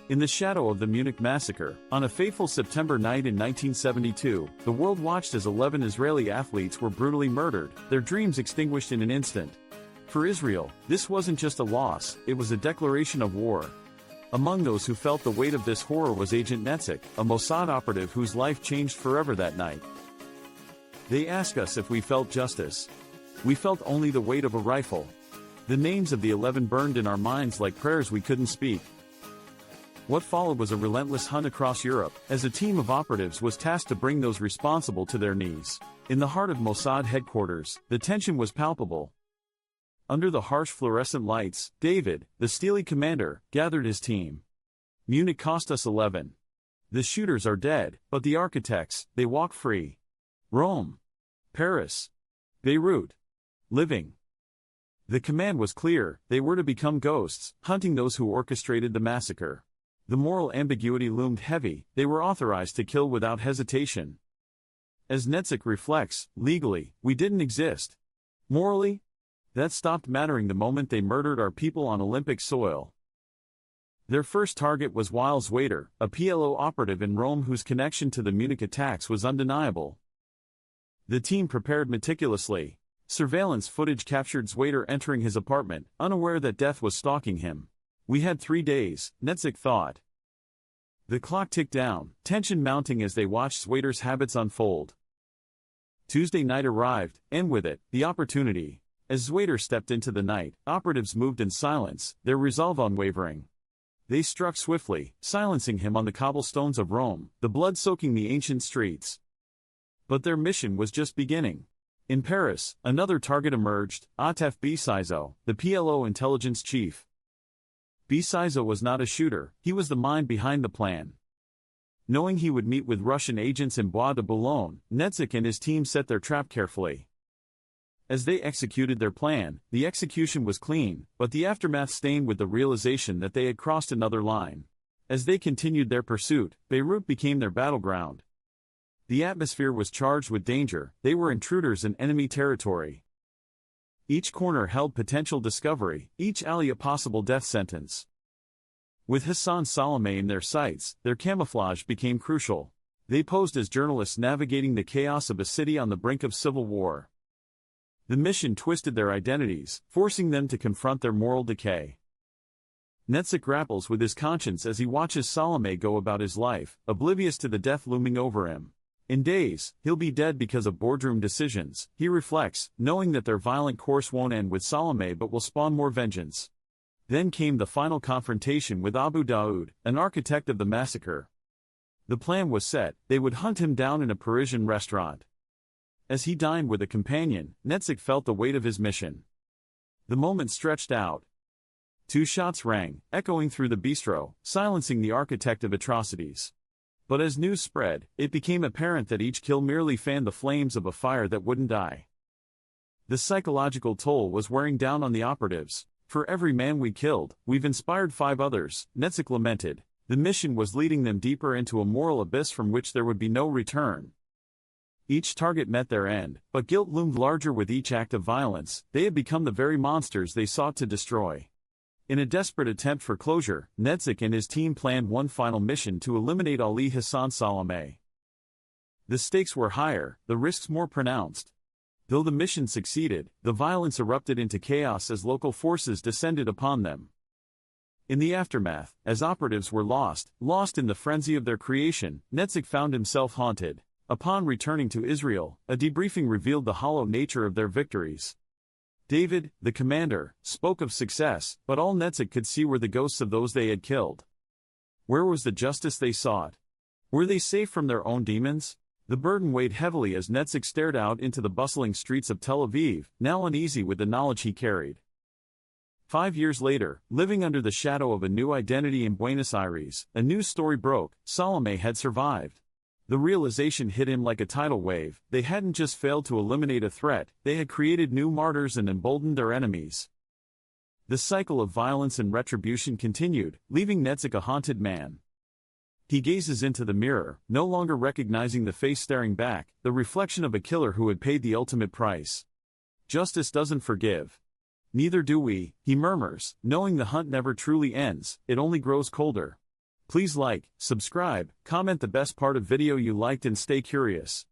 In the shadow of the Munich massacre, on a fateful September night in 1972, the world watched as 11 Israeli athletes were brutally murdered, their dreams extinguished in an instant. For Israel, this wasn't just a loss, it was a declaration of war. Among those who felt the weight of this horror was Agent Netzik, a Mossad operative whose life changed forever that night. They asked us if we felt justice. We felt only the weight of a rifle. The names of the 11 burned in our minds like prayers we couldn't speak. What followed was a relentless hunt across Europe, as a team of operatives was tasked to bring those responsible to their knees. In the heart of Mossad headquarters, the tension was palpable. Under the harsh fluorescent lights, David, the steely commander, gathered his team. Munich cost us 11. The shooters are dead, but the architects, they walk free. Rome, Paris, Beirut, living. The command was clear, they were to become ghosts, hunting those who orchestrated the massacre. The moral ambiguity loomed heavy, they were authorized to kill without hesitation. As Netzik reflects, legally, we didn't exist. Morally, that stopped mattering the moment they murdered our people on Olympic soil. Their first target was Wiles Waiter, a PLO operative in Rome whose connection to the Munich attacks was undeniable. The team prepared meticulously. Surveillance footage captured Zwaiter entering his apartment, unaware that death was stalking him. We had 3 days, Netzik thought. The clock ticked down, tension mounting as they watched Zwaiter's habits unfold. Tuesday night arrived, and with it, the opportunity. As Zwaiter stepped into the night, operatives moved in silence, their resolve unwavering. They struck swiftly, silencing him on the cobblestones of Rome, the blood soaking the ancient streets. But their mission was just beginning. In Paris, another target emerged, Atef Bisizo, the PLO intelligence chief. Bisizo was not a shooter, he was the mind behind the plan. Knowing he would meet with Russian agents in Bois de Boulogne, Netzik and his team set their trap carefully. As they executed their plan, the execution was clean, but the aftermath stained with the realization that they had crossed another line. As they continued their pursuit, Beirut became their battleground. The atmosphere was charged with danger, they were intruders in enemy territory. Each corner held potential discovery, each alley a possible death sentence. With Hassan Salame in their sights, their camouflage became crucial. They posed as journalists navigating the chaos of a city on the brink of civil war. The mission twisted their identities, forcing them to confront their moral decay. Netzik grapples with his conscience as he watches Salame go about his life, oblivious to the death looming over him. In days, he'll be dead because of boardroom decisions, he reflects, knowing that their violent course won't end with Salame but will spawn more vengeance. Then came the final confrontation with Abu Daoud, an architect of the massacre. The plan was set, they would hunt him down in a Parisian restaurant. As he dined with a companion, Netzik felt the weight of his mission. The moment stretched out. 2 shots rang, echoing through the bistro, silencing the architect of atrocities. But as news spread, it became apparent that each kill merely fanned the flames of a fire that wouldn't die. The psychological toll was wearing down on the operatives. For every man we killed, we've inspired 5 others, Netzik lamented. The mission was leading them deeper into a moral abyss from which there would be no return. Each target met their end, but guilt loomed larger with each act of violence. They had become the very monsters they sought to destroy. In a desperate attempt for closure, Netzik and his team planned one final mission to eliminate Ali Hassan Salame. The stakes were higher, the risks more pronounced. Though the mission succeeded, the violence erupted into chaos as local forces descended upon them. In the aftermath, as operatives were lost in the frenzy of their creation, Netzik found himself haunted. Upon returning to Israel, a debriefing revealed the hollow nature of their victories. David, the commander, spoke of success, but all Netzik could see were the ghosts of those they had killed. Where was the justice they sought? Were they safe from their own demons? The burden weighed heavily as Netzik stared out into the bustling streets of Tel Aviv, now uneasy with the knowledge he carried. 5 years later, living under the shadow of a new identity in Buenos Aires, a news story broke: Salame had survived. The realization hit him like a tidal wave. They hadn't just failed to eliminate a threat, they had created new martyrs and emboldened their enemies. The cycle of violence and retribution continued, leaving Netzik a haunted man. He gazes into the mirror, no longer recognizing the face staring back, the reflection of a killer who had paid the ultimate price. Justice doesn't forgive. Neither do we, he murmurs, knowing the hunt never truly ends, it only grows colder. Please like, subscribe, comment the best part of video you liked and stay curious.